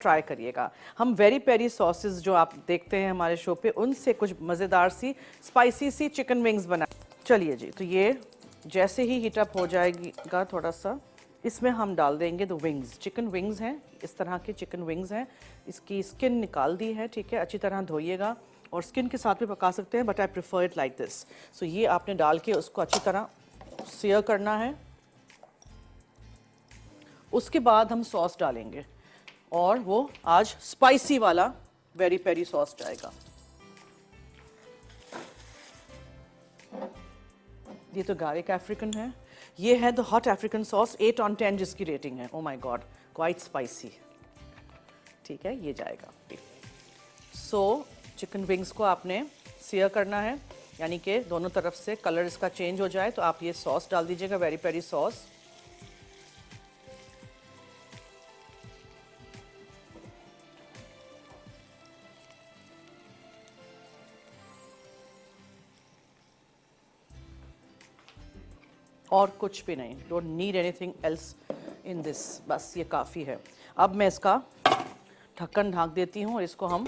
Try करिएगा। हम very peri sauces जो आप देखते हैं हमारे शो पे, उनसे कुछ मज़ेदार सी स्पाइसी सी चिकन विंग्स बना। चलिए जी, तो ये जैसे ही हीट अप हो जाएगा थोड़ा सा, इसमें हम डाल देंगे द विंग्स। चिकन विंग्स हैं, इस तरह के चिकन विंग्स हैं। इसकी स्किन निकाल दी है, ठीक है, अच्छी तरह धोइएगा और स्किन के साथ भी पका सकते हैं, but I prefer it like this. So ये आपने डाल के उसको अच्छी तरह सीयर करना है। उसके बाद हम सॉस डालेंगे और वो आज स्पाइसी वाला वेरी पेरी सॉस जाएगा। ये तो गार्लिक अफ्रीकन है, ये है the hot African sauce, 8 on 10 जिसकी रेटिंग है। Oh my God, quite spicy. ठीक है, ये जाएगा। सो चिकन विंग्स को आपने सीयर करना है, यानी कि दोनों तरफ से कलर इसका चेंज हो जाए, तो आप ये सॉस डाल दीजिएगा, वेरी पेरी सॉस। और कुछ भी नहीं, don't need anything else in this, बस ये काफ़ी है। अब मैं इसका ढक्कन ढाँक देती हूँ और इसको हम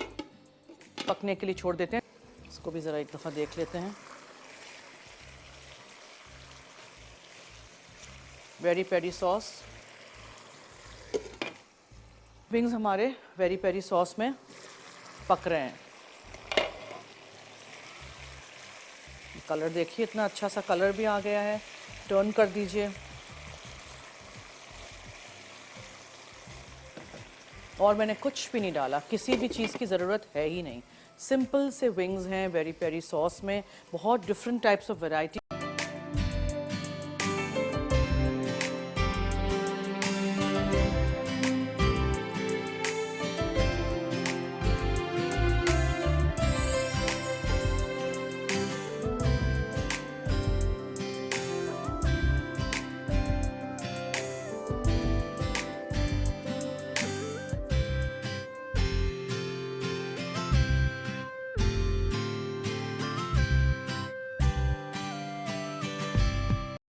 पकने के लिए छोड़ देते हैं। इसको भी ज़रा एक दफ़ा देख लेते हैं। वेरी पेरी सॉस, विंग्स हमारे वेरी पेरी सॉस में पक रहे हैं। कलर देखिए, इतना अच्छा सा कलर भी आ गया है। टर्न कर दीजिए और मैंने कुछ भी नहीं डाला, किसी भी चीज़ की ज़रूरत है ही नहीं। सिंपल से विंग्स हैं वेरी पेरी सॉस में, बहुत डिफरेंट टाइप्स ऑफ वैरायटी।